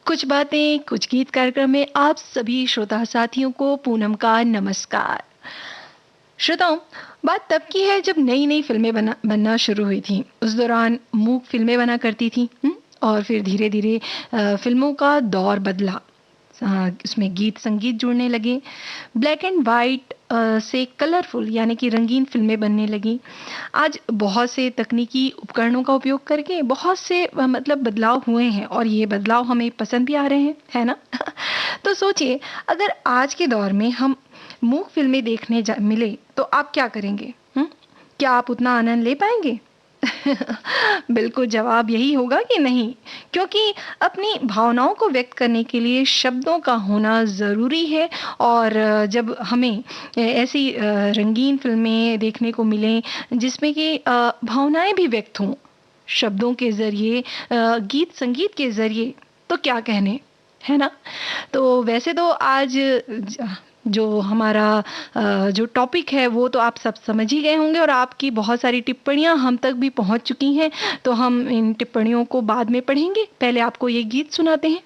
कुछ बातें कुछ गीत कार्यक्रम में आप सभी श्रोता साथियों को पूनम का नमस्कार। श्रोताओं, बात तब की है जब नई नई फिल्में बनना शुरू हुई थी। उस दौरान मूक फिल्में बना करती थी। और फिर धीरे धीरे फिल्मों का दौर बदला। इसमें गीत संगीत जुड़ने लगे। ब्लैक एंड वाइट से कलरफुल यानी कि रंगीन फिल्में बनने लगी। आज बहुत से तकनीकी उपकरणों का उपयोग करके बहुत से मतलब बदलाव हुए हैं और ये बदलाव हमें पसंद भी आ रहे हैं, है ना? तो सोचिए, अगर आज के दौर में हम मूक फिल्में देखने मिले तो आप क्या करेंगे? क्या आप उतना आनंद ले पाएंगे? बिल्कुल जवाब यही होगा कि नहीं, क्योंकि अपनी भावनाओं को व्यक्त करने के लिए शब्दों का होना ज़रूरी है। और जब हमें ऐसी रंगीन फिल्में देखने को मिलें जिसमें कि भावनाएं भी व्यक्त हों शब्दों के ज़रिए, गीत संगीत के ज़रिए, तो क्या कहने, है ना? तो वैसे तो आज जो हमारा जो टॉपिक है वो तो आप सब समझ ही गए होंगे और आपकी बहुत सारी टिप्पणियां हम तक भी पहुंच चुकी हैं। तो हम इन टिप्पणियों को बाद में पढ़ेंगे। पहले आपको ये गीत सुनाते हैं।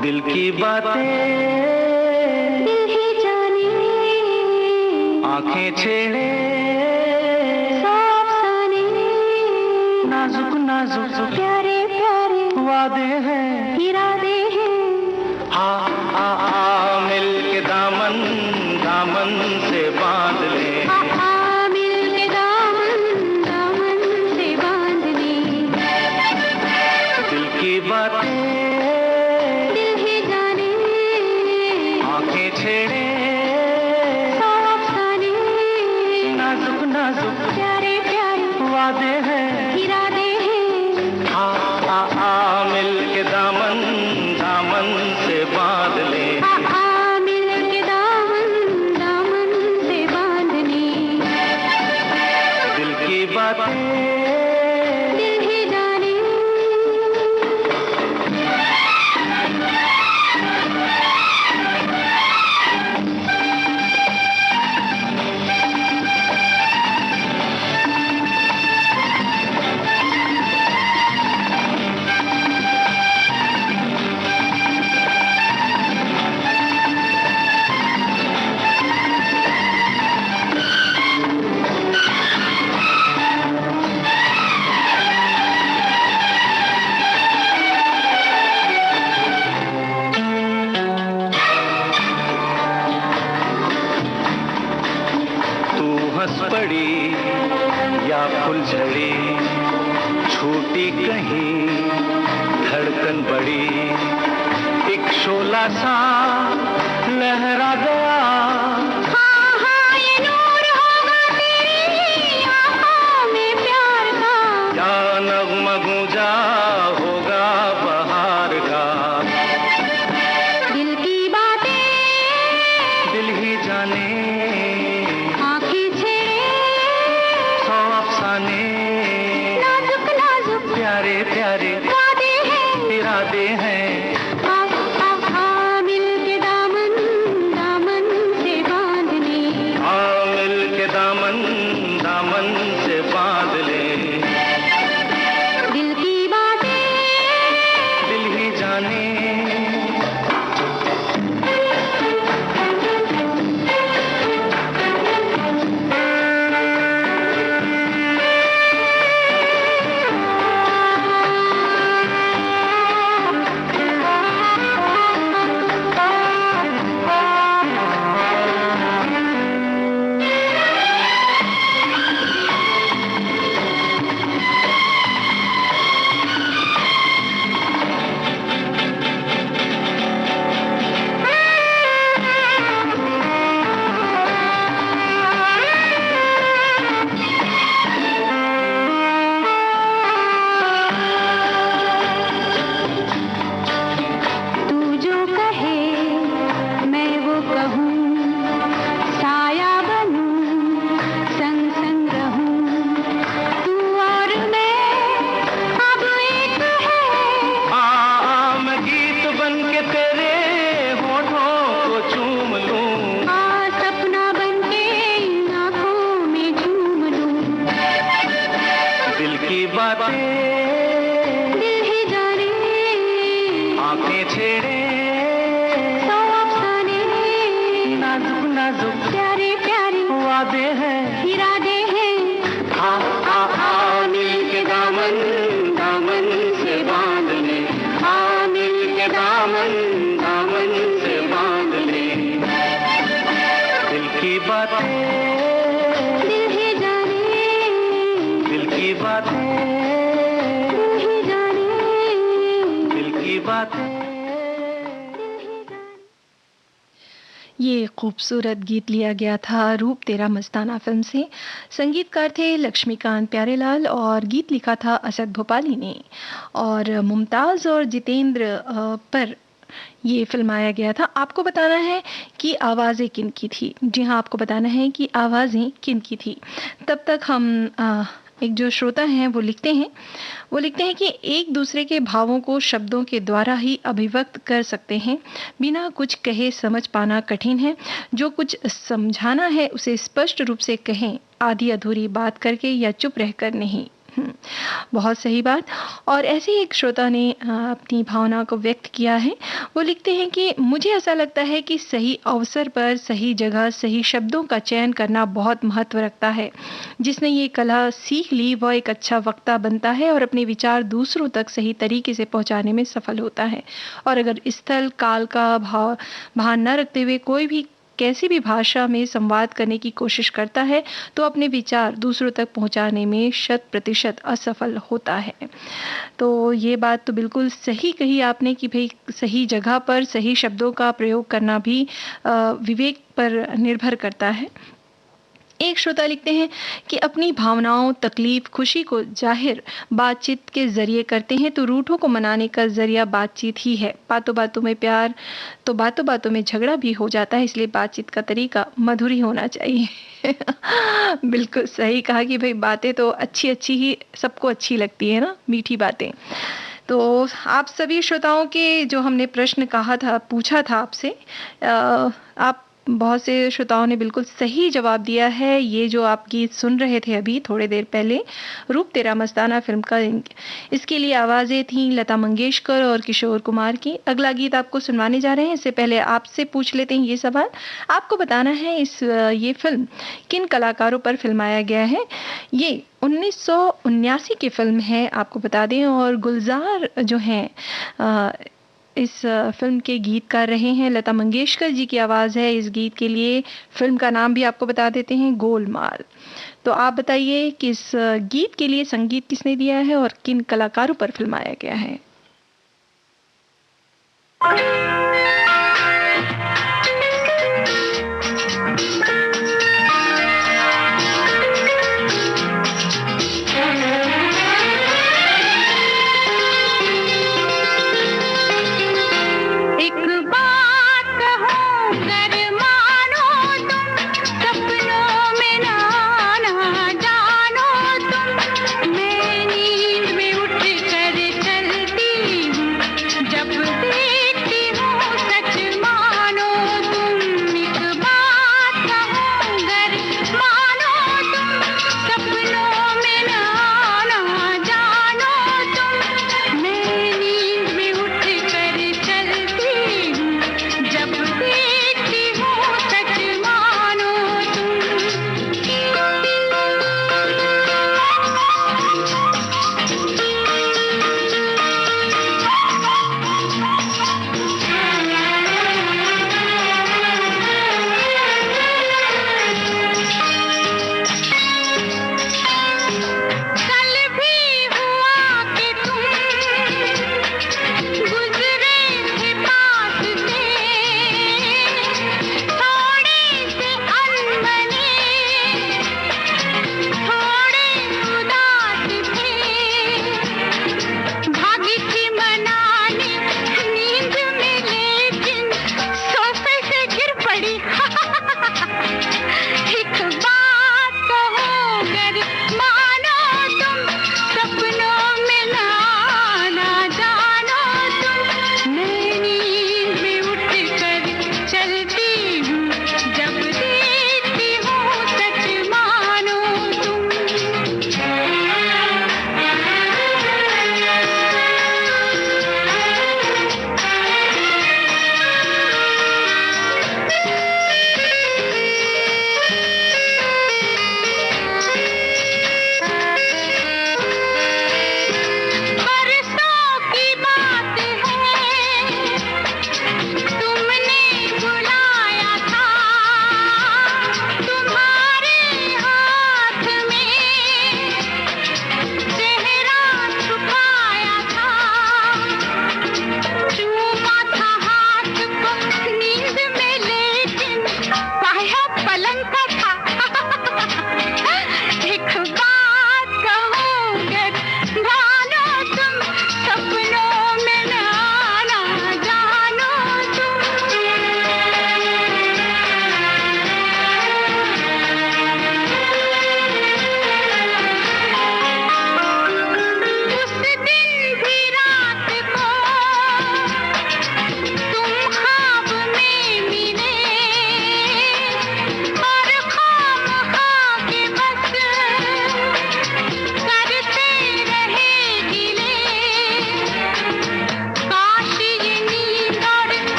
दिल की बातें दिल ही जाने, आंखें छेड़े सब साने, नाजुक नाजुक प्यारे प्यारे वादे हैं, इरादे हैं। आ मिल के दामन दामन से बांध ले, मिल के दामन दामन से बांध ले। दिल की बातें दिल ही जाने, आंखें छेड़े सब साने, नाजुक नाजुक प्यारे प्यारे वादे हैं, इरादे हैं। आ मिल के दामन दामन से बांध ले, मिल के दामन दामन से बांध ले। दिल की बातें दिल ही जाने, तू हंस पड़ी या फुलझड़ी, छूटी कहीं धड़कन बड़ी, एक शोला सा लहरा गया। ये नूर होगा तेरी आँखों में प्यार का। या नगमा गूंजा होगा बहार का, दिल की बातें दिल ही जाने आँखें छेड़े सौ अफसाने, नाजुक नाजुक प्यारे प्यारे वादे हैं। इरादे हैं, मिल के दामन दामन से बांध ले। मिल के दामन दामन से बांध ले, दिल की बातें दिल ही जाने। की बातें दिल ही जाने, आंखें छेड़े सौ अफसाने, नाजुक नाजुक प्यारे प्यारे वादे हैं इरादे हैं। आ आ आ मिल के दामन दामन से बांध ले आ मिल के दामन दामन से बांध ले दिल की बातें दिल ही जाने, दिल की बातें दिल ही जाने, दिल की बातें। ये खूबसूरत गीत लिया गया था रूप तेरा मस्ताना फिल्म से। संगीतकार थे लक्ष्मीकांत प्यारेलाल और गीत लिखा था असद भोपाली ने। और मुमताज़ और जितेंद्र पर ये फिल्माया गया था। आपको बताना है कि आवाज़ें किन की थी। जी हाँ, आपको बताना है कि आवाज़ें किन की थी। तब तक हम एक जो श्रोता हैं वो लिखते हैं कि एक दूसरे के भावों को शब्दों के द्वारा ही अभिव्यक्त कर सकते हैं, बिना कुछ कहे समझ पाना कठिन है। जो कुछ समझाना है उसे स्पष्ट रूप से कहें, आधी अधूरी बात करके या चुप रहकर नहीं। बहुत सही बात। और ऐसे ही एक श्रोता ने अपनी भावना को व्यक्त किया है। वो लिखते हैं कि मुझे ऐसा लगता है कि सही अवसर पर सही जगह सही शब्दों का चयन करना बहुत महत्व रखता है। जिसने ये कला सीख ली वह एक अच्छा वक्ता बनता है और अपने विचार दूसरों तक सही तरीके से पहुंचाने में सफल होता है। और अगर स्थल काल का भान न रखते हुए कोई भी कैसी भी भाषा में संवाद करने की कोशिश करता है तो अपने विचार दूसरों तक पहुंचाने में 100% असफल होता है। तो ये बात तो बिल्कुल सही कही आपने कि भाई सही जगह पर सही शब्दों का प्रयोग करना भी विवेक पर निर्भर करता है। एक श्रोता लिखते हैं कि अपनी भावनाओं, तकलीफ, खुशी को जाहिर बातचीत के जरिए करते हैं तो रूठों को मनाने का जरिया बातचीत ही है। बातों बातों में प्यार तो बातों बातों में झगड़ा भी हो जाता है, इसलिए बातचीत का तरीका मधुर ही होना चाहिए। बिल्कुल सही कहा कि भाई बातें तो अच्छी अच्छी ही सबको अच्छी लगती है ना, मीठी बातें। तो आप सभी श्रोताओं के जो हमने प्रश्न कहा था, पूछा था आपसे, आप बहुत से श्रोताओं ने बिल्कुल सही जवाब दिया है। ये जो आप गीत सुन रहे थे अभी थोड़े देर पहले, रूप तेरा मस्ताना फिल्म का, इसके लिए आवाज़ें थीं लता मंगेशकर और किशोर कुमार की। अगला गीत आपको सुनवाने जा रहे हैं। इससे पहले आपसे पूछ लेते हैं ये सवाल, आपको बताना है ये फिल्म किन कलाकारों पर फिल्माया गया है। ये 1979 की फिल्म है, आपको बता दें। और गुलजार जो हैं इस फिल्म के गीतकार रहे हैं। लता मंगेशकर जी की आवाज़ है इस गीत के लिए। फिल्म का नाम भी आपको बता देते हैं, गोलमाल। तो आप बताइए कि इस गीत के लिए संगीत किसने दिया है और किन कलाकारों पर फिल्माया गया है। मैं नींद में उठ कर चलती हूँ, जब देखती हूँ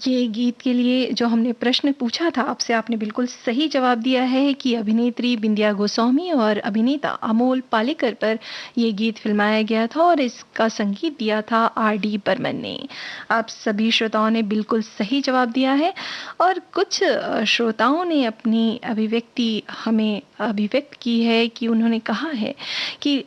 ये गीत के लिए जो हमने प्रश्न पूछा था आपसे, आपने बिल्कुल सही जवाब दिया है कि अभिनेत्री बिंदिया गोस्वामी और अभिनेता अमोल पालेकर पर ये गीत फिल्माया गया था और इसका संगीत दिया था आर डी बर्मन ने। आप सभी श्रोताओं ने बिल्कुल सही जवाब दिया है और कुछ श्रोताओं ने अपनी अभिव्यक्ति हमें अभिव्यक्त की है कि उन्होंने कहा है कि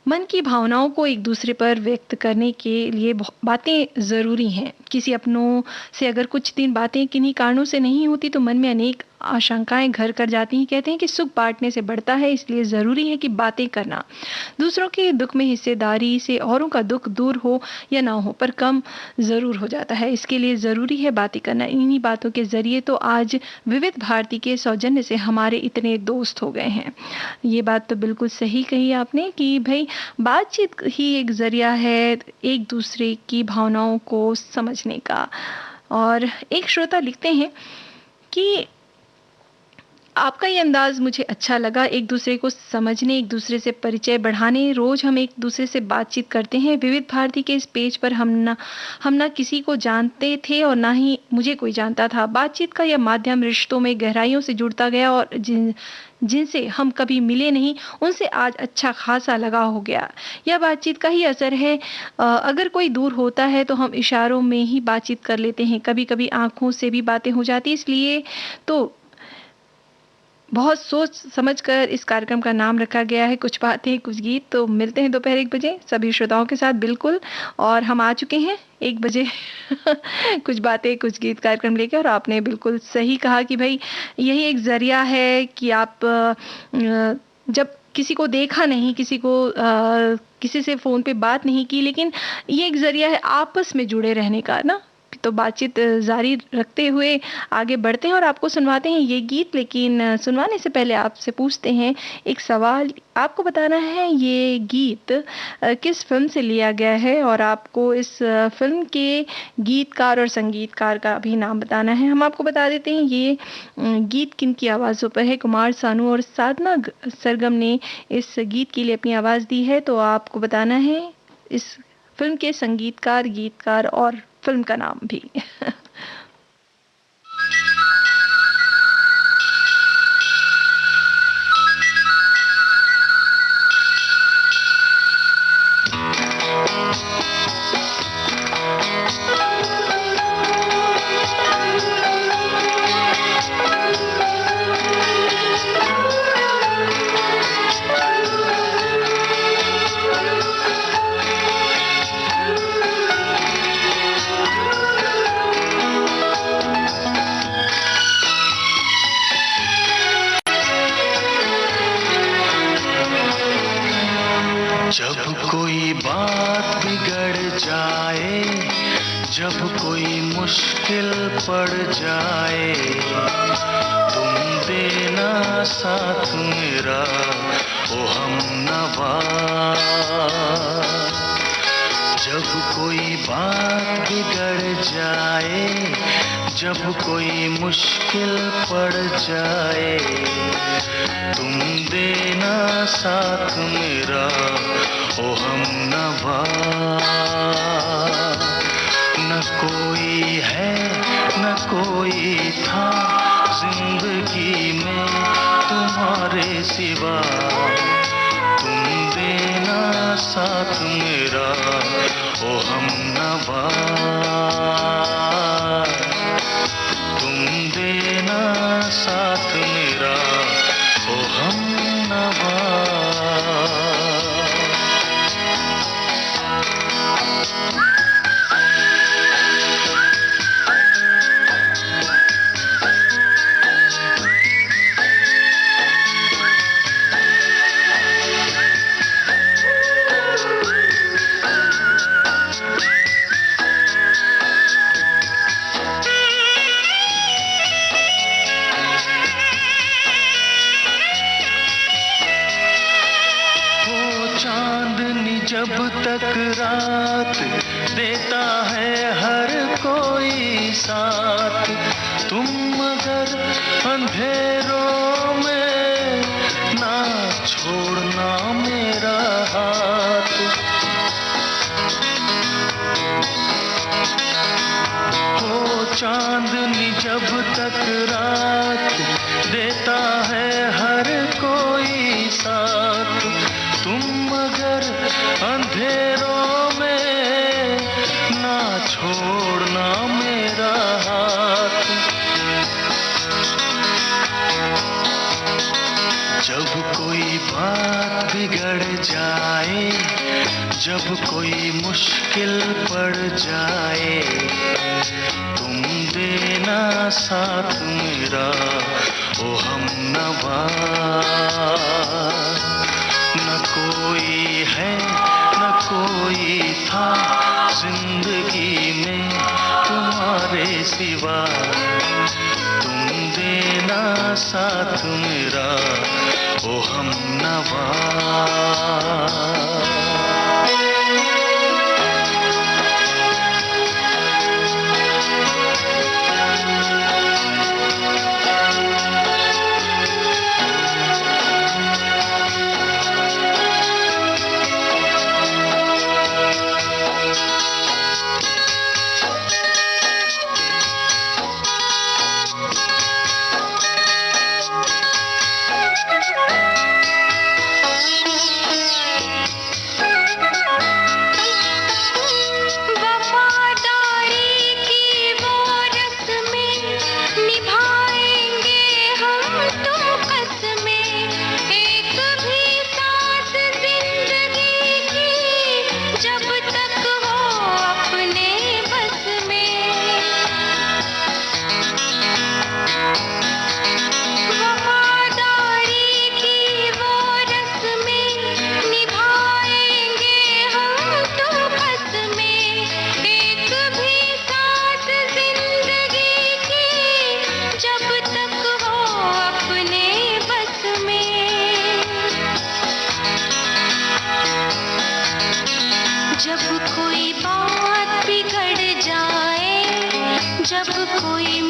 मन की भावनाओं को एक दूसरे पर व्यक्त करने के लिए बातें ज़रूरी हैं। किसी अपनों से अगर कुछ दिन बातें किन्हीं कारणों से नहीं होती तो मन में अनेक आशंकाएं घर कर जाती हैं। कहते हैं कि सुख बांटने से बढ़ता है, इसलिए ज़रूरी है कि बातें करना, दूसरों के दुख में हिस्सेदारी से औरों का दुख दूर हो या ना हो पर कम ज़रूर हो जाता है। इसके लिए ज़रूरी है बातें करना। इन्हीं बातों के ज़रिए तो आज विविध भारती के सौजन्य से हमारे इतने दोस्त हो गए हैं। ये बात तो बिल्कुल सही कही आपने कि भाई बातचीत ही एक ज़रिया है एक दूसरे की भावनाओं को समझने का। और एक श्रोता लिखते हैं कि आपका ये अंदाज मुझे अच्छा लगा, एक दूसरे को समझने, एक दूसरे से परिचय बढ़ाने, रोज हम एक दूसरे से बातचीत करते हैं। विविध भारती के इस पेज पर हम ना किसी को जानते थे और ना ही मुझे कोई जानता था। बातचीत का यह माध्यम रिश्तों में गहराइयों से जुड़ता गया और जिनसे हम कभी मिले नहीं उनसे आज अच्छा खासा लगाव हो गया। यह बातचीत का ही असर है। अगर कोई दूर होता है तो हम इशारों में ही बातचीत कर लेते हैं, कभी कभी आंखों से भी बातें हो जाती। इसलिए तो बहुत सोच समझकर इस कार्यक्रम का नाम रखा गया है कुछ बातें कुछ गीत। तो मिलते हैं दोपहर 1 बजे सभी श्रोताओं के साथ बिल्कुल, और हम आ चुके हैं 1 बजे कुछ बातें कुछ गीत कार्यक्रम लेके। और आपने बिल्कुल सही कहा कि भाई यही एक जरिया है कि आप जब किसी को देखा नहीं, किसी से फ़ोन पे बात नहीं की, लेकिन ये एक ज़रिया है आपस में जुड़े रहने का ना। तो बातचीत जारी रखते हुए आगे बढ़ते हैं और आपको सुनवाते हैं ये गीत। लेकिन सुनवाने से पहले आपसे पूछते हैं एक सवाल। आपको बताना है ये गीत किस फिल्म से लिया गया है और आपको इस फिल्म के गीतकार और संगीतकार का भी नाम बताना है। हम आपको बता देते हैं ये गीत किन की आवाज़ों पर है। कुमार सानू और साधना सरगम ने इस गीत के लिए अपनी आवाज़ दी है। तो आपको बताना है इस फिल्म के संगीतकार, गीतकार और फिल्म का नाम भी। जब कोई बात बिगड़ जाए, जब कोई मुश्किल पड़ जाए, तुम देना साथ मेरा ओ हमनवा। जब कोई बात बिगड़ जाए, जब कोई मुश्किल पड़ जाए, तुम देना साथ मेरा ओ हमनवा। न कोई है न कोई था जिंदगी में तुम्हारे सिवा, तुम देना साथ मेरा ओ हमनवा। तुम देना साथ मेरा ओ हमनवा। जब तक रात देता है हर कोई साथ, तुम मगर अंधेरों में ना छोड़ना मेरा हाथ। हो चांदनी जब तक रात देता है हर कोई साथ, तुम मगर अंधेरों में ना छोड़ना मेरा हाथ। जब कोई बात बिगड़ जाए, जब कोई मुश्किल पड़ जाए, तुम देना साथ मेरा ओ हमनवा। न कोई है न कोई था जिंदगी में तुम्हारे सिवा, तुम देना साथ मेरा ओ हमनवा।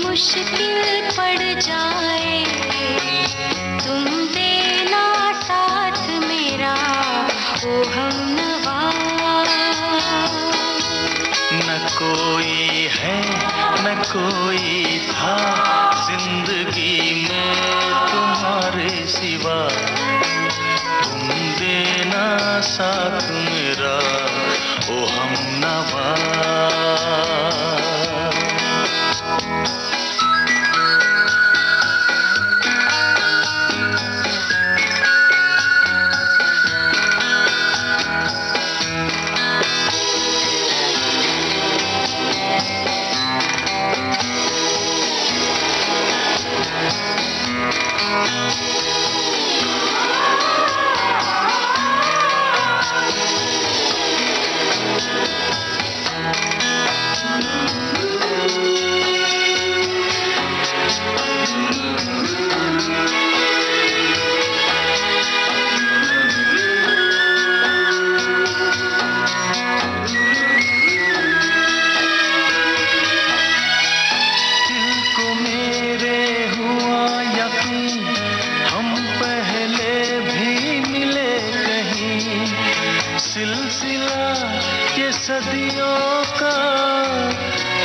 मुश्किल पड़ जाए, तुम देना साथ मेरा ओ हमनवा। न कोई है न कोई था जिंदगी में तुम्हारे सिवा, तुम देना साथ मेरा ओ हमनवा। सदियों का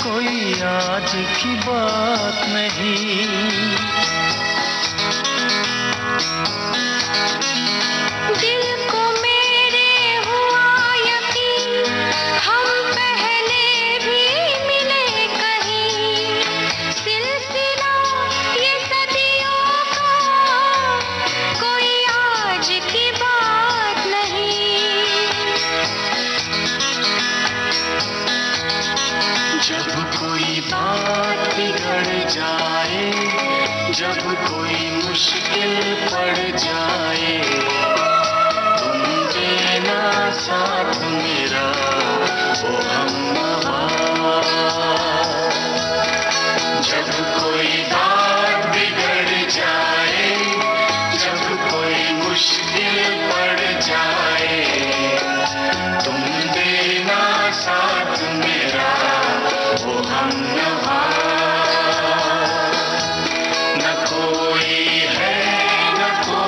कोई आज की बात नहीं, दिल को मेरे हुआ यकीन हम पहले भी मिले कहीं। सिलसिला ये सदियों का कोई आज की बात नहीं। जब कोई बात बिगड़ जाए, जब कोई मुश्किल पड़ जाए, तुम देना साथ मेरा ओ हमनवा। जब कोई बात बिगड़ जाए, जब कोई मुश्किल पड़ जाए, तुम देना साथ मेरा ओ हमनवा। न कोई है न कोई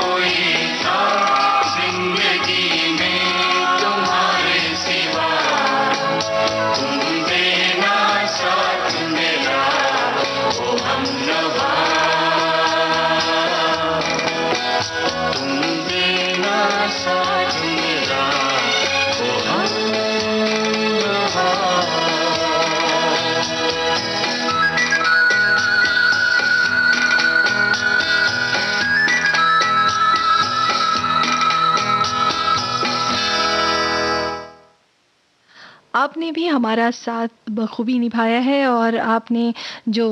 आपने भी हमारा साथ बखूबी निभाया है और आपने जो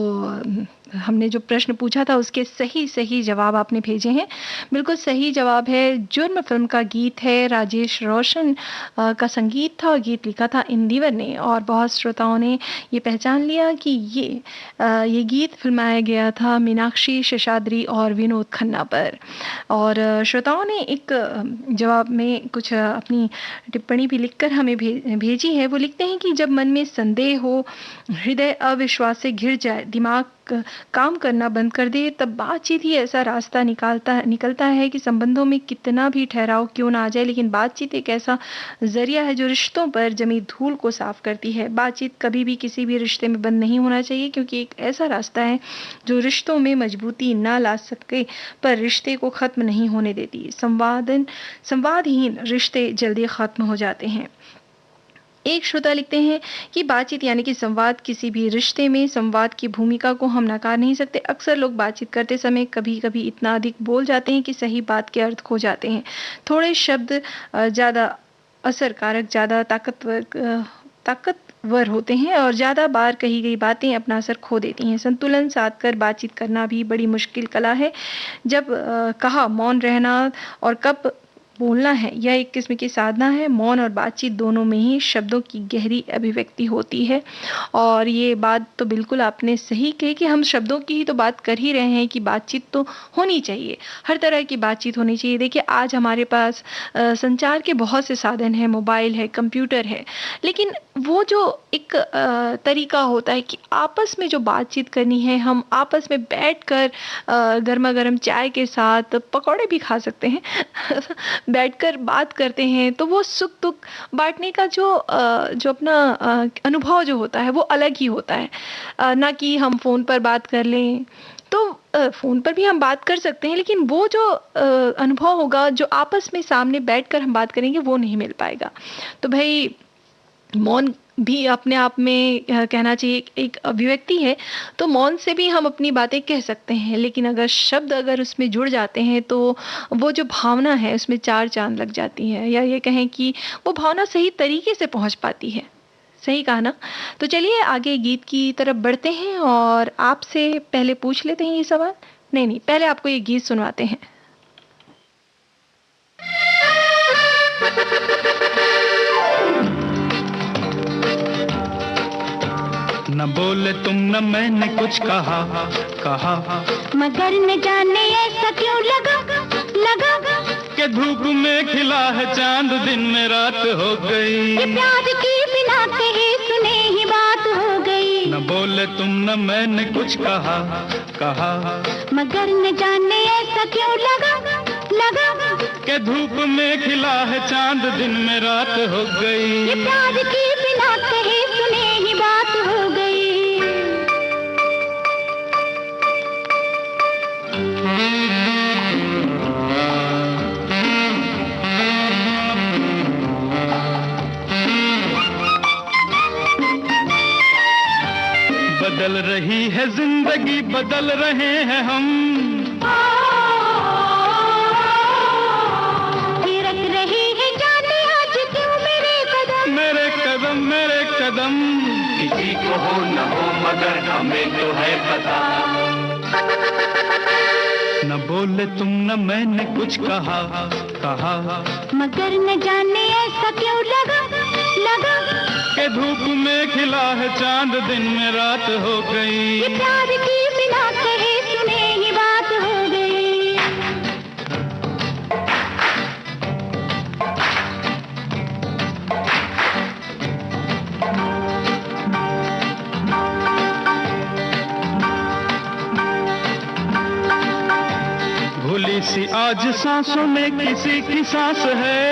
हमने जो प्रश्न पूछा था उसके सही सही जवाब आपने भेजे हैं। बिल्कुल सही जवाब है, जुर्म फिल्म का गीत है, राजेश रोशन का संगीत था और गीत लिखा था इंदिवर ने। और बहुत श्रोताओं ने ये पहचान लिया कि ये गीत फिल्माया गया था मीनाक्षी शेषाद्री और विनोद खन्ना पर। और श्रोताओं ने एक जवाब में कुछ अपनी टिप्पणी भी लिखकर हमें भेजी है। वो लिखते हैं कि जब मन में संदेह हो, हृदय अविश्वास से घिर जाए, दिमाग काम करना बंद कर दे, तब बातचीत ही ऐसा रास्ता निकलता है कि संबंधों में कितना भी ठहराव क्यों ना आ जाए, लेकिन बातचीत एक ऐसा जरिया है जो रिश्तों पर जमी धूल को साफ करती है। बातचीत कभी भी किसी भी रिश्ते में बंद नहीं होना चाहिए, क्योंकि एक ऐसा रास्ता है जो रिश्तों में मजबूती ना ला सके पर रिश्ते को खत्म नहीं होने देती। संवादहीन रिश्ते जल्दी खत्म हो जाते हैं। एक श्रोता लिखते हैं कि बातचीत यानी कि संवाद, किसी भी रिश्ते में संवाद की भूमिका को हम नकार नहीं सकते। अक्सर लोग बातचीत करते समय कभी कभी इतना अधिक बोल जाते हैं कि सही बात के अर्थ खो जाते हैं। थोड़े शब्द ज़्यादा असरकारक, ज़्यादा ताकतवर होते हैं और ज़्यादा बार कही गई बातें अपना असर खो देती हैं। संतुलन साध कर बातचीत करना भी बड़ी मुश्किल कला है। जब कहा मौन रहना और कब बोलना है, यह एक किस्म की साधना है। मौन और बातचीत दोनों में ही शब्दों की गहरी अभिव्यक्ति होती है। और ये बात तो बिल्कुल आपने सही कही कि हम शब्दों की ही तो बात कर ही रहे हैं कि बातचीत तो होनी चाहिए, हर तरह की बातचीत होनी चाहिए। देखिए, आज हमारे पास संचार के बहुत से साधन हैं, मोबाइल है, कंप्यूटर है, लेकिन वो जो एक तरीका होता है कि आपस में जो बातचीत करनी है, हम आपस में बैठकर गर्मा गर्म चाय के साथ पकौड़े भी खा सकते हैं बैठकर बात करते हैं, तो वो सुख दुख बांटने का जो अपना अनुभव जो होता है वो अलग ही होता है। ना कि हम फ़ोन पर बात कर लें, तो फ़ोन पर भी हम बात कर सकते हैं, लेकिन वो जो अनुभव होगा, जो आपस में सामने बैठकर हम बात करेंगे, वो नहीं मिल पाएगा। तो भाई, मौन भी अपने आप में कहना चाहिए एक अभिव्यक्ति है, तो मौन से भी हम अपनी बातें कह सकते हैं, लेकिन अगर शब्द अगर उसमें जुड़ जाते हैं तो वो जो भावना है उसमें चार चांद लग जाती है, या ये कहें कि वो भावना सही तरीके से पहुंच पाती है। सही कहा ना? तो चलिए आगे गीत की तरफ बढ़ते हैं और आपसे पहले पूछ लेते हैं ये सवाल। नहीं, पहले आपको ये गीत सुनवाते हैं। न बोले तुम न मैंने कुछ कहा मगर न जाने ऐसा क्यों लगा कि धूप में खिला है चांद, दिन में रात हो गई। ये प्यार की बिना कहे सुने ही बात हो गई। न बोले तुम न मैंने कुछ कहा मगर न जाने ऐसा क्यों लगा कि धूप में खिला है चांद, दिन में रात हो गई। ये प्यार की बिना कहे सुने ही बात हो गई। बदल रही है जिंदगी, बदल रहे हैं हम, थिरक रही है जाने आज क्यों मेरे कदम। किसी को हो न हो मगर हमें तो है पता। न बोले तुम न मैंने कुछ कहा मगर न जाने ऐसा क्यों लगा कि धूप में खिला है चांद, दिन में रात हो गई। ये प्यार की बिना कहे सुने ही बात हो गई। भूली सी आज सांसों में किसी की सांस है,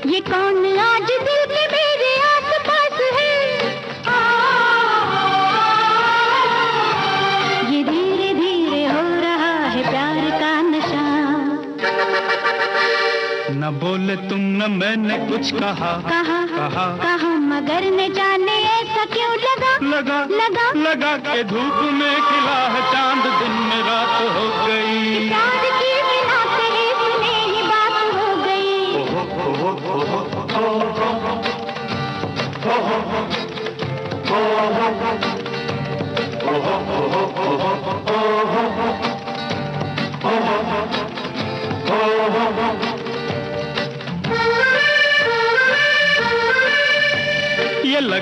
ये कौन आज दिल के मेरे आस-पास है। ये धीरे धीरे हो रहा है प्यार का नशा। न बोले तुम न मैंने कुछ कहा मगर न जाने ऐसा क्यों लगा के धूप में खिला है चांद, दिन में रात हो गई। प्यार की बिना कहे सुने ही बात हो गई।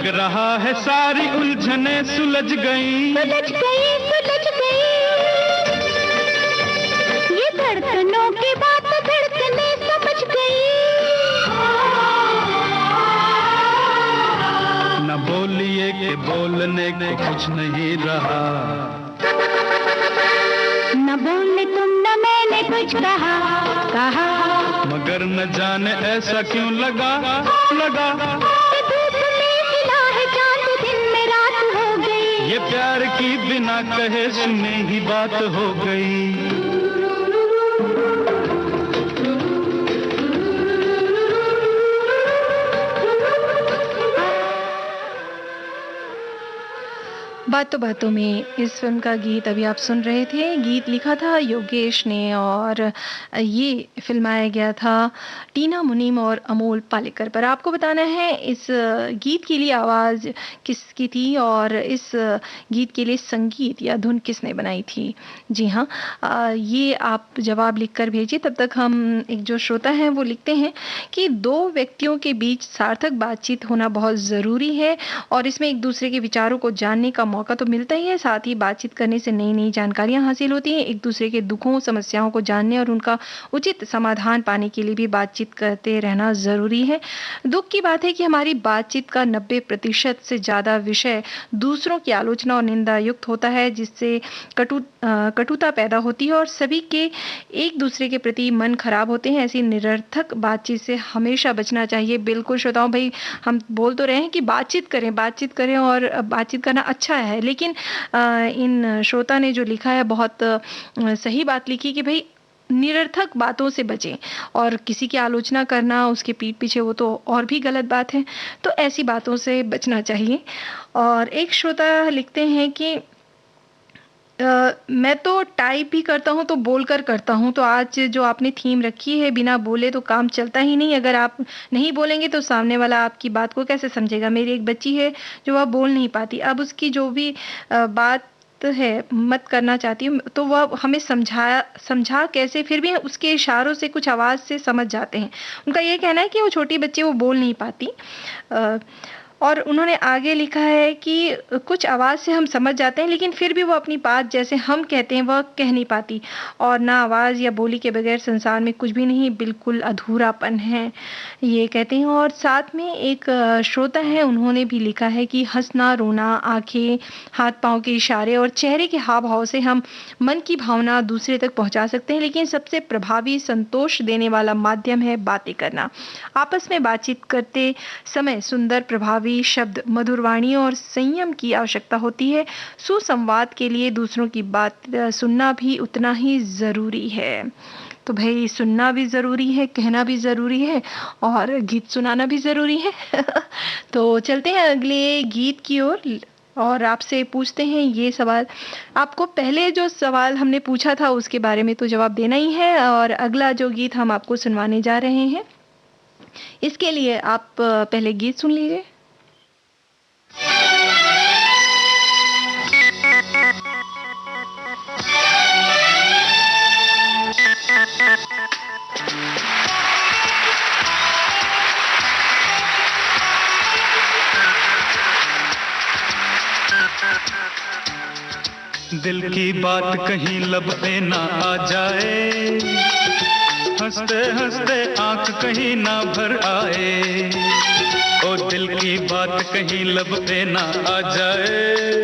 लग रहा है सारी उलझने सुलझ गई, सुलझ गई, सुलझ गई। ये धड़कनों की बात धड़कने समझ गई। न बोलिए कि बोलने को कुछ नहीं रहा, न बोले तुम न मैंने कुछ कहा, कहा। मगर न जाने ऐसा क्यों लगा, लगा। ये धूप में खिला है चांद, दिन में रात हो गई। ये प्यार की बिना कहे सुने ही बात हो गई। बातों बातों में इस फिल्म का गीत अभी आप सुन रहे थे। गीत लिखा था योगेश ने और ये फिल्माया गया था टीना मुनीम और अमोल पालेकर पर। आपको बताना है इस गीत के लिए आवाज़ किसकी थी और इस गीत के लिए संगीत या धुन किसने बनाई थी। जी हाँ, ये आप जवाब लिखकर भेजिए। तब तक हम एक जो श्रोता हैं वो लिखते हैं कि दो व्यक्तियों के बीच सार्थक बातचीत होना बहुत ज़रूरी है और इसमें एक दूसरे के विचारों को जानने का मौका तो मिलता ही है, साथ ही बातचीत करने से नई नई जानकारियां हासिल होती हैं। एक दूसरे के दुखों समस्याओं को जानने और उनका उचित समाधान पाने के लिए भी बातचीत करते रहना ज़रूरी है। दुख की बात है कि हमारी बातचीत का 90% से ज़्यादा विषय दूसरों की आलोचना और निंदा युक्त होता है, जिससे कटुता पैदा होती है और सभी के एक दूसरे के प्रति मन खराब होते हैं। ऐसी निरर्थक बातचीत से हमेशा बचना चाहिए। बिल्कुल श्रोताओं, भाई हम बोल तो रहे हैं कि बातचीत करें और बातचीत करना अच्छा है, लेकिन इन श्रोता ने जो लिखा है बहुत सही बात लिखी कि भाई निरर्थक बातों से बचें और किसी की आलोचना करना उसके पीठ पीछे वो तो और भी गलत बात है, तो ऐसी बातों से बचना चाहिए। और एक श्रोता लिखते हैं कि मैं तो टाइप भी करता हूँ तो बोलकर करता हूँ, तो आज जो आपने थीम रखी है बिना बोले तो काम चलता ही नहीं। अगर आप नहीं बोलेंगे तो सामने वाला आपकी बात को कैसे समझेगा। मेरी एक बच्ची है जो वह बोल नहीं पाती, अब उसकी जो भी बात है मत करना चाहती हूँ तो वह हमें समझा कैसे, फिर भी उसके इशारों से कुछ आवाज़ से समझ जाते हैं। उनका ये कहना है कि वो छोटी बच्ची वो बोल नहीं पाती। और उन्होंने आगे लिखा है कि कुछ आवाज़ से हम समझ जाते हैं लेकिन फिर भी वो अपनी बात जैसे हम कहते हैं वह कह नहीं पाती और ना आवाज़ या बोली के बगैर संसार में कुछ भी नहीं, बिल्कुल अधूरापन है, ये कहते हैं। और साथ में एक श्रोता है, उन्होंने भी लिखा है कि हंसना, रोना, आंखें, हाथ पाँव के इशारे और चेहरे के हाव भाव से हम मन की भावना दूसरे तक पहुंचा सकते हैं, लेकिन सबसे प्रभावी संतोष देने वाला माध्यम है बातें करना। आपस में बातचीत करते समय सुंदर प्रभावी शब्द, मधुर वाणी और संयम की आवश्यकता होती है। सुसंवाद के लिए दूसरों की बात सुनना भी उतना ही जरूरी है। तो भाई सुनना भी ज़रूरी है, कहना भी ज़रूरी है और गीत सुनाना भी ज़रूरी है। तो चलते हैं अगले गीत की ओर और आपसे पूछते हैं ये सवाल। आपको पहले जो सवाल हमने पूछा था उसके बारे में तो जवाब देना ही है और अगला जो गीत हम आपको सुनवाने जा रहे हैं इसके लिए आप पहले गीत सुन लीजिए। दिल की बात कहीं लब पे ना आ जाए, हंसते हंसते आंख कहीं ना भर आए। ओ दिल की बात कहीं लब पे ना आ जाए,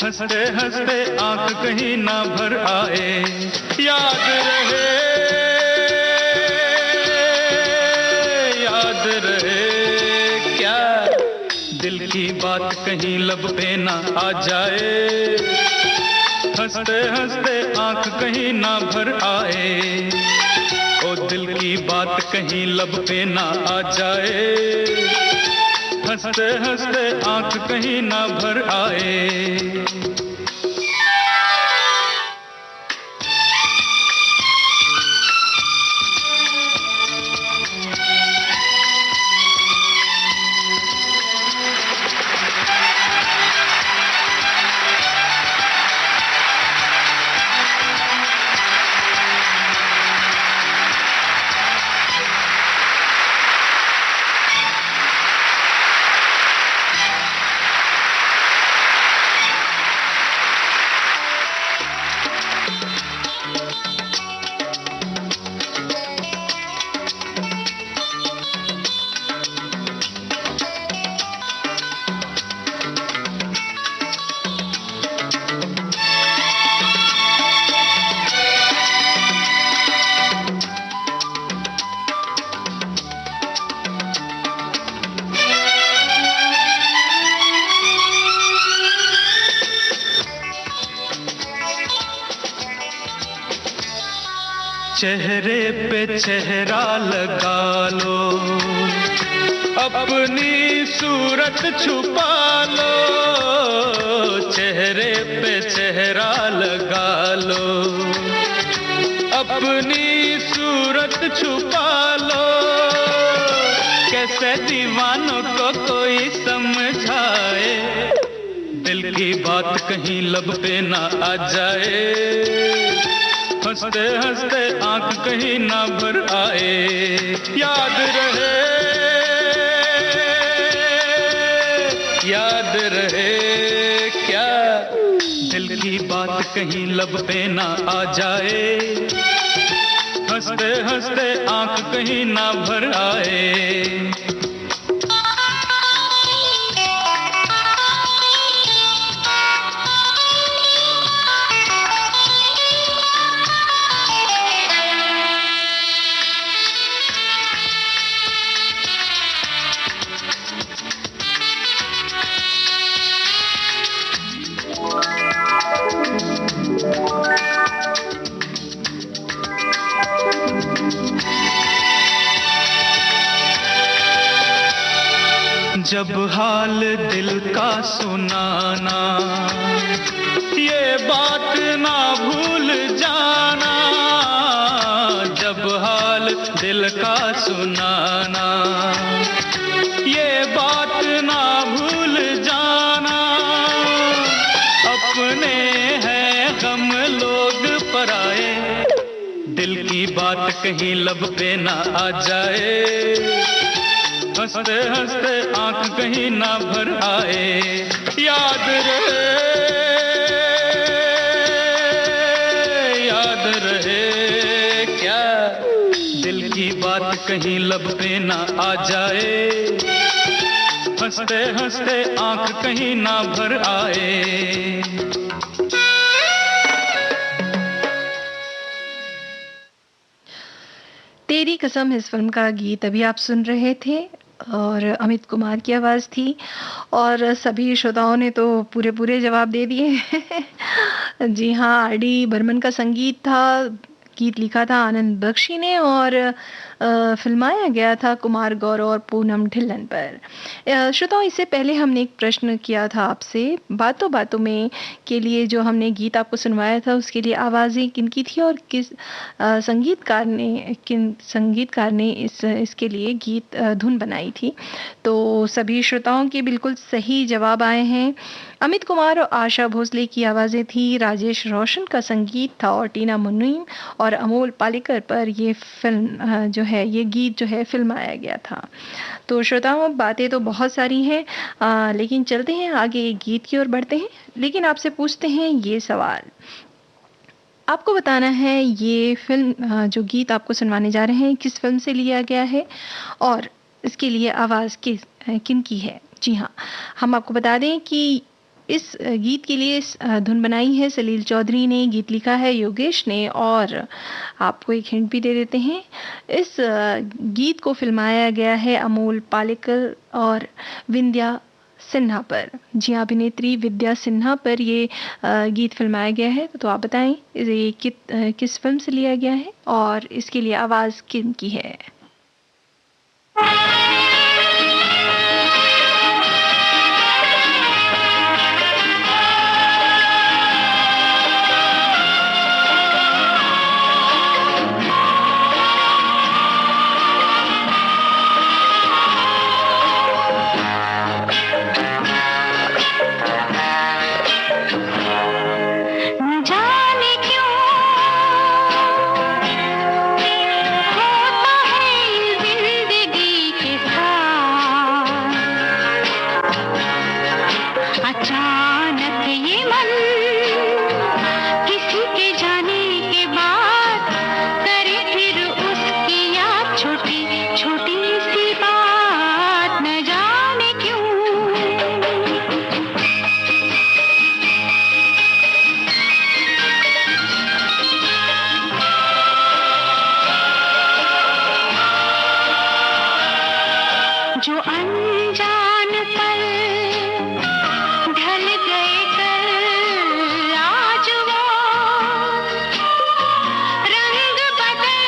हंसते हंसते आंख कहीं ना भर आए। याद रहे, याद रहे क्या दिल की बात कहीं लब पे ना आ जाए, हंसते हंसते आंख कहीं ना भर आए। ओ दिल की बात कहीं लब पे ना आ जाए, हंसते हंसते आंख कहीं ना भर आए। चेहरे पे चेहरा लगा लो, अपनी सूरत छुपा लो, चेहरे पे चेहरा लगा लो, अपनी सूरत छुपा लो। कैसे दीवानों को कोई समझाए, दिल की बात कहीं लब पे ना आ जाए, हंसते हंसते आंख कहीं ना भर आए। याद रहे, याद रहे क्या, दिल की बात कहीं लब पे ना आ जाए, हंसते हंसते आंख कहीं ना भर आए। जब हाल दिल का सुनाना, ये बात ना भूल जाना, जब हाल दिल का सुनाना, ये बात ना भूल जाना। अपने हैं गम लोग पराए, दिल की बात कहीं लब पे ना आ जाए, हंसते हंसते आंख कहीं ना भर आए। याद रहे, याद रहे क्या, दिल की बात कहीं लब पे ना आ जाए, हंसते हंसते आंख कहीं ना भर आए। तेरी कसम इस फिल्म का गीत अभी आप सुन रहे थे और अमित कुमार की आवाज़ थी और सभी श्रोताओं ने तो पूरे पूरे जवाब दे दिए। जी हाँ, आर डी बर्मन का संगीत था, गीत लिखा था आनंद बख्शी ने और फिल्माया गया था कुमार गौरव और पूनम ढिल्लन पर। श्रोताओं, इससे पहले हमने एक प्रश्न किया था आपसे, बातों बातों में के लिए जो हमने गीत आपको सुनवाया था उसके लिए आवाज़ें किनकी थी और किस संगीतकार ने इसके लिए गीत धुन बनाई थी। तो सभी श्रोताओं के बिल्कुल सही जवाब आए हैं। अमित कुमार और आशा भोसले की आवाज़ें थी, राजेश रोशन का संगीत था और टीना मुनीम और अमोल पालेकर पर ये फिल्म जो है, ये गीत जो है फिल्माया गया था। तो श्रोताओं, बातें तो बहुत सारी हैं, लेकिन चलते हैं आगे, गीत की ओर बढ़ते हैं। लेकिन आपसे पूछते हैं ये सवाल, आपको बताना है ये फिल्म जो गीत आपको सुनवाने जा रहे हैं किस फिल्म से लिया गया है और इसके लिए आवाज़ किन की है। जी हाँ, हम आपको बता दें कि इस गीत के लिए धुन बनाई है सलील चौधरी ने, गीत लिखा है योगेश ने और आपको एक हिंट भी दे देते हैं, इस गीत को फिल्माया गया है अमोल पालेकर और विंध्या सिन्हा पर। जी हाँ, अभिनेत्री विद्या सिन्हा पर ये गीत फिल्माया गया है। तो आप बताएं ये किस फिल्म से लिया गया है और इसके लिए आवाज़ किन की है। रंग बदल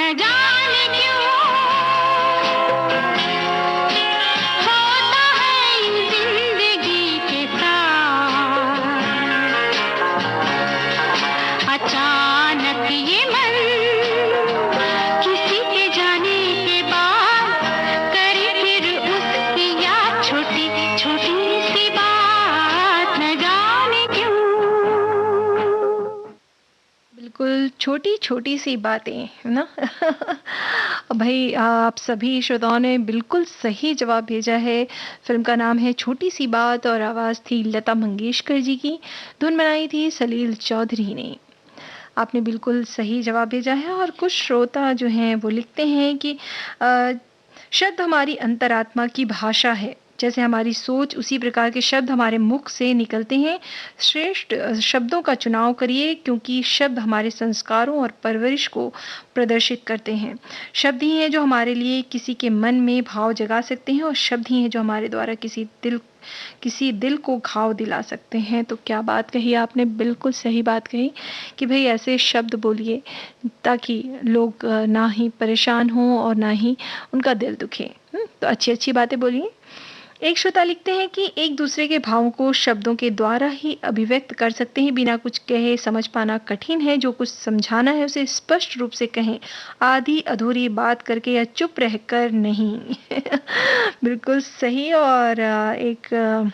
न जाने क्यों होता है इन जिंदगी के साथ। अचानक ये मन किसी के जाने के बाद करे फिर उसकी याद, छोटी छोटी सी बात न जाने क्यों। बिल्कुल छोटी छोटी सी बातें है ना। भाई आप सभी श्रोताओं ने बिल्कुल सही जवाब भेजा है। फिल्म का नाम है छोटी सी बात और आवाज़ थी लता मंगेशकर जी की, धुन बनाई थी सलील चौधरी ने। आपने बिल्कुल सही जवाब भेजा है। और कुछ श्रोता जो हैं वो लिखते हैं कि शब्द हमारी अंतरात्मा की भाषा है, जैसे हमारी सोच उसी प्रकार के शब्द हमारे मुख से निकलते हैं। श्रेष्ठ शब्दों का चुनाव करिए, क्योंकि शब्द हमारे संस्कारों और परवरिश को प्रदर्शित करते हैं। शब्द ही हैं जो हमारे लिए किसी के मन में भाव जगा सकते हैं, और शब्द ही हैं जो हमारे द्वारा किसी दिल को घाव दिला सकते हैं। तो क्या बात कही आपने, बिल्कुल सही बात कही कि भाई ऐसे शब्द बोलिए ताकि लोग ना ही परेशान हों और ना ही उनका दिल दुखे। तो अच्छी अच्छी बातें बोलिए। एक श्रोता लिखते हैं कि एक दूसरे के भावों को शब्दों के द्वारा ही अभिव्यक्त कर सकते हैं, बिना कुछ कहे समझ पाना कठिन है। जो कुछ समझाना है उसे स्पष्ट रूप से कहें, आधी अधूरी बात करके या चुप रहकर नहीं। बिल्कुल सही। और एक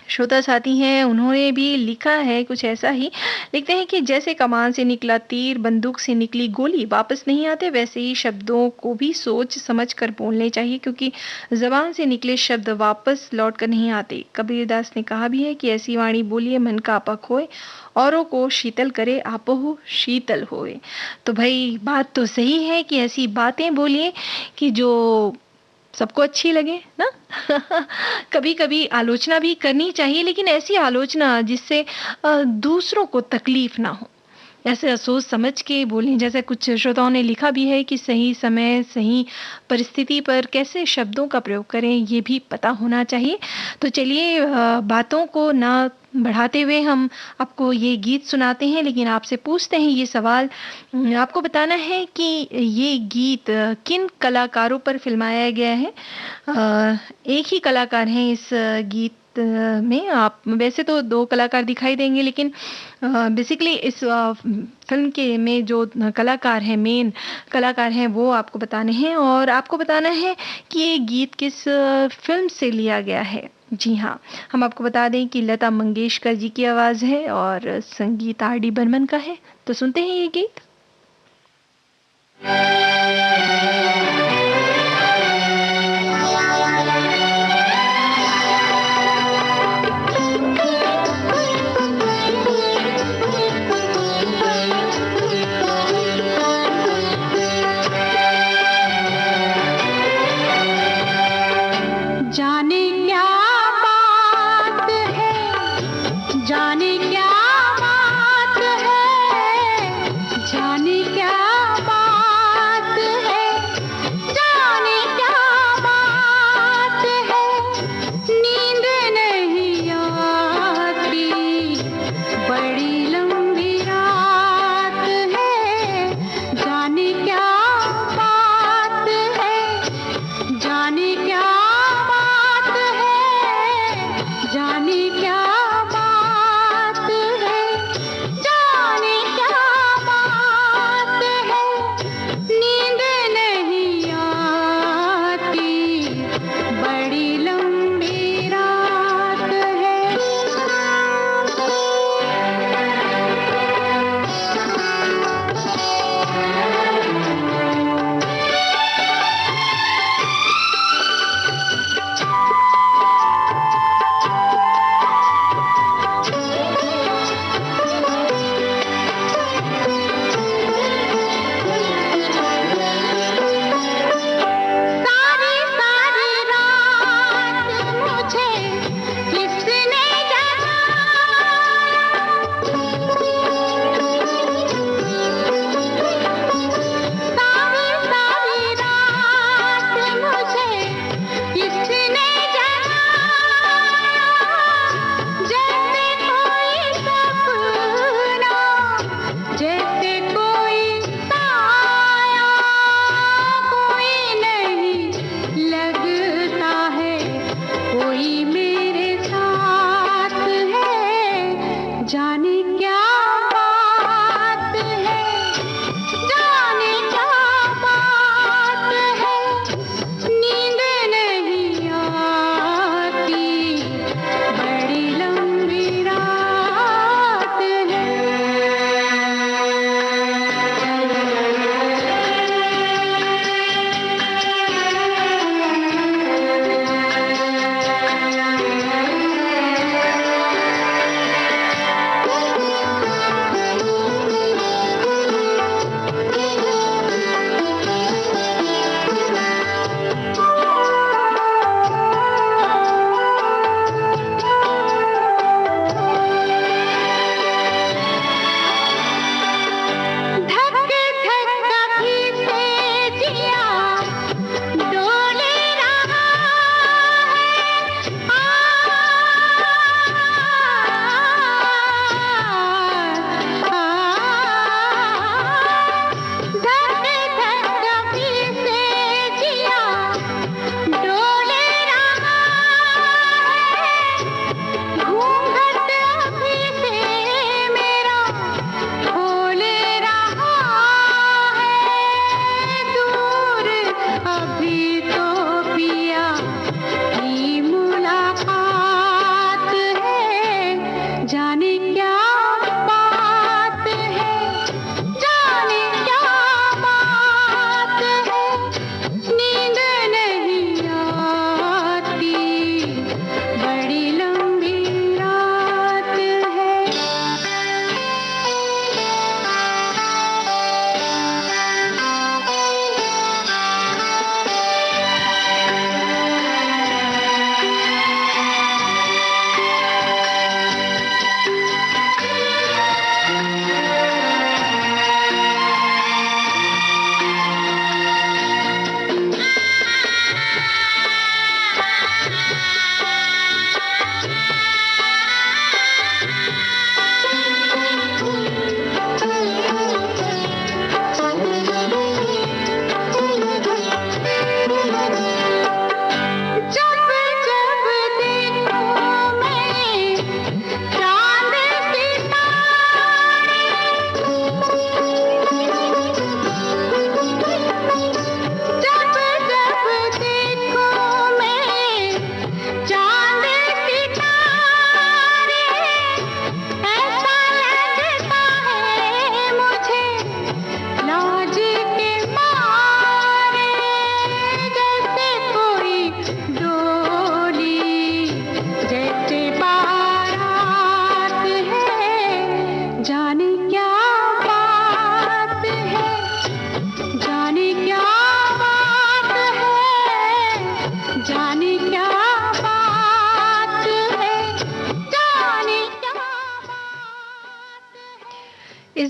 श्रोता साथी हैं, उन्होंने भी लिखा है कुछ ऐसा ही। लिखते हैं कि जैसे कमान से निकला तीर, बंदूक से निकली गोली वापस नहीं आते, वैसे ही शब्दों को भी सोच समझ कर बोलने चाहिए, क्योंकि जबान से निकले शब्द वापस लौट कर नहीं आते। कबीरदास ने कहा भी है कि ऐसी वाणी बोलिए मन का आपा खोए, औरों को शीतल करे आपहु शीतल होए। तो भाई बात तो सही है कि ऐसी बातें बोलिए कि जो सबको अच्छी लगे ना। कभी कभी आलोचना भी करनी चाहिए, लेकिन ऐसी आलोचना जिससे दूसरों को तकलीफ ना हो, ऐसे सोच समझ के बोलें। जैसे कुछ श्रोताओं ने लिखा भी है कि सही समय सही परिस्थिति पर कैसे शब्दों का प्रयोग करें, ये भी पता होना चाहिए। तो चलिए बातों को ना बढ़ाते हुए हम आपको ये गीत सुनाते हैं, लेकिन आपसे पूछते हैं ये सवाल। आपको बताना है कि ये गीत किन कलाकारों पर फिल्माया गया है। एक ही कलाकार हैं इस गीत में। आप वैसे तो दो कलाकार दिखाई देंगे, लेकिन बेसिकली इस फिल्म के में जो कलाकार हैं, मेन कलाकार हैं, वो आपको बताने हैं। और आपको बताना है कि ये गीत किस फिल्म से लिया गया है। जी हाँ, हम आपको बता दें कि लता मंगेशकर जी की आवाज़ है और संगीत आर डी बर्मन का है। तो सुनते हैं ये गीत। जाने क्या बात है, जाने क्या बात है,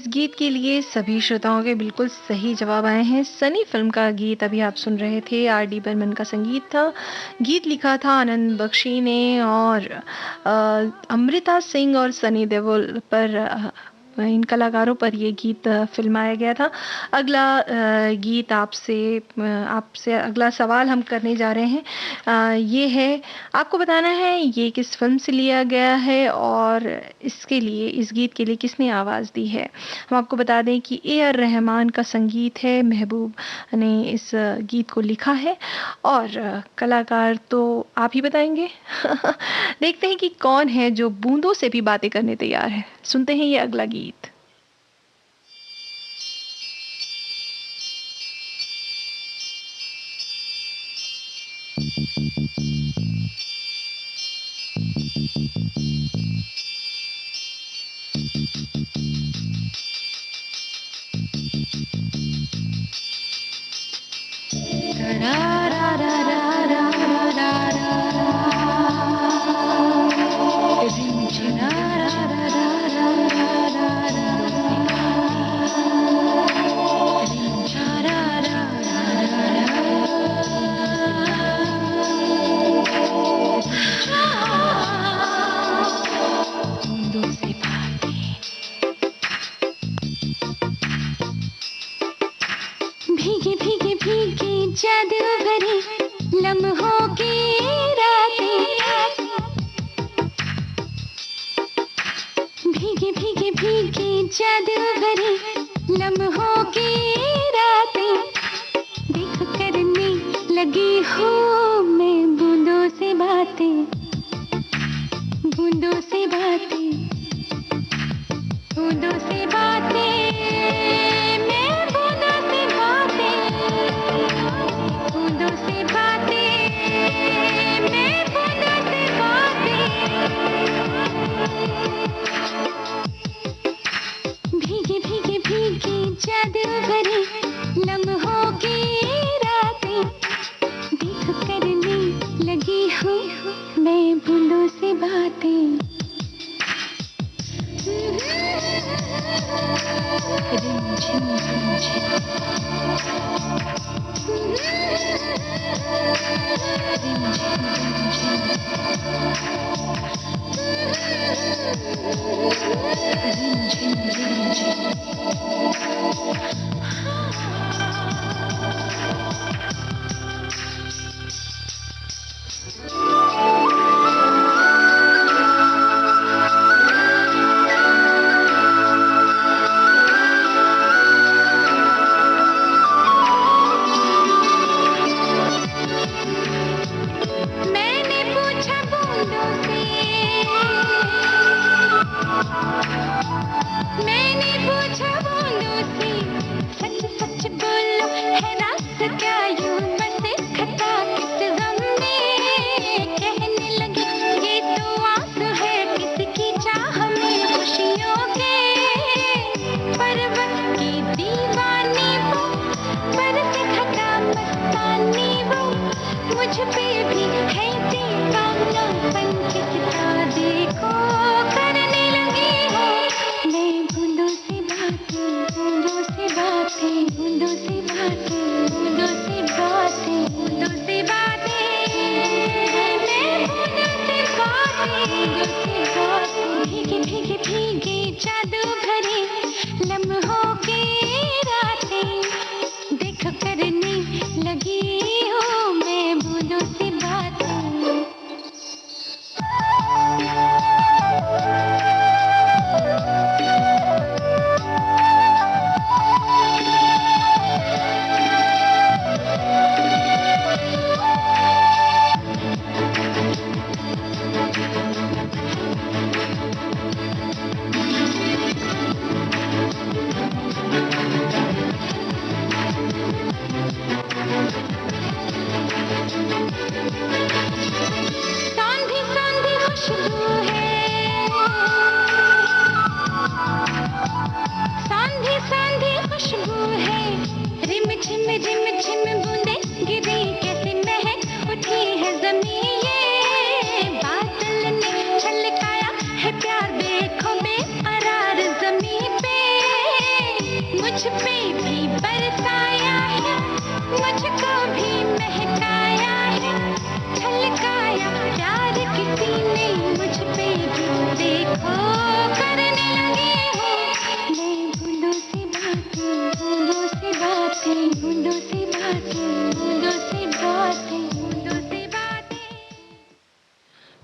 इस गीत के लिए सभी श्रोताओं के बिल्कुल सही जवाब आए हैं। सनी फिल्म का गीत अभी आप सुन रहे थे, आर डी बर्मन का संगीत था। गीत लिखा था आनंद बख्शी ने और अमृता सिंह और सनी देओल पर इन कलाकारों पर ये गीत फिल्माया गया था। अगला गीत आपसे अगला सवाल हम करने जा रहे हैं। ये है, आपको बताना है ये किस फिल्म से लिया गया है और इस गीत के लिए किसने आवाज़ दी है। हम आपको बता दें कि ए आर रहमान का संगीत है, महबूब ने इस गीत को लिखा है और कलाकार तो आप ही बताएंगे। देखते हैं कि कौन है जो बूंदों से भी बातें करने तैयार है। सुनते हैं ये अगला गीत।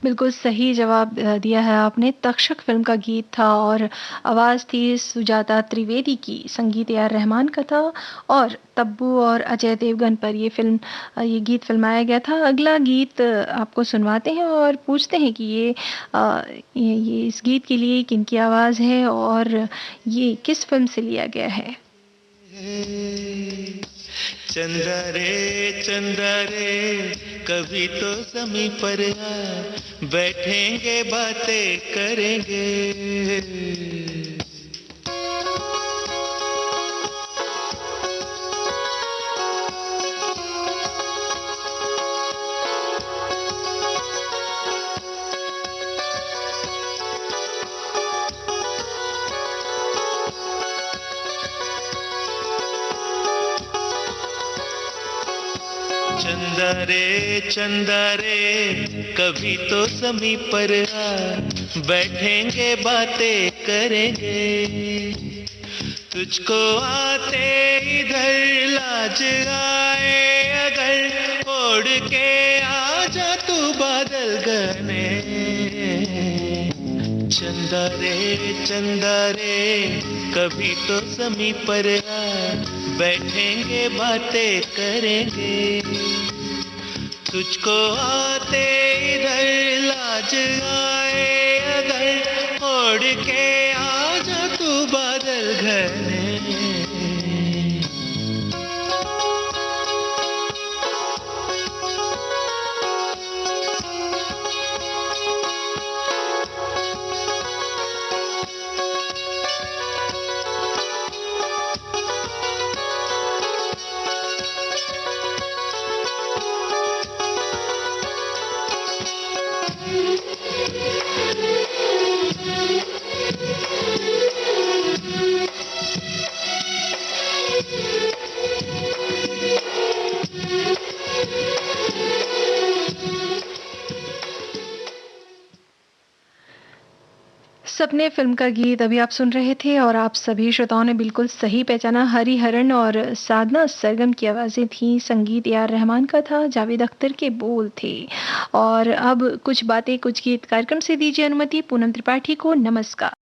बिल्कुल सही जवाब दिया है आपने। तक्षक फ़िल्म का गीत था और आवाज़ थी सुजाता त्रिवेदी की, संगीत ए आर रहमान का था और तब्बू और अजय देवगन पर ये गीत फ़िल्माया गया था। अगला गीत आपको सुनवाते हैं और पूछते हैं कि ये इस गीत के लिए किनकी आवाज़ है और ये किस फ़िल्म से लिया गया है? चंदा रे कभी तो समीप पर आ, बैठेंगे बातें करेंगे। चंदा रे कभी तो समीप पर आ, बैठेंगे बातें करेंगे। तुझको आते इधर लाज आए अगर, ओढ़ के आ जा तू बादल घने। चंदा रे कभी तो समीप पर आ, बैठेंगे बातें करेंगे। तुझको आते इधर लाज आए अगर, ओढ़ के आ जा तू बादल घने। सपने फ़िल्म का गीत अभी आप सुन रहे थे और आप सभी श्रोताओं ने बिल्कुल सही पहचाना। हरिहरन और साधना सरगम की आवाज़ें थीं, संगीत ए आर रहमान का था, जावेद अख्तर के बोल थे। और अब कुछ बातें कुछ गीत कार्यक्रम से दीजिए अनुमति पूनम त्रिपाठी को। नमस्कार।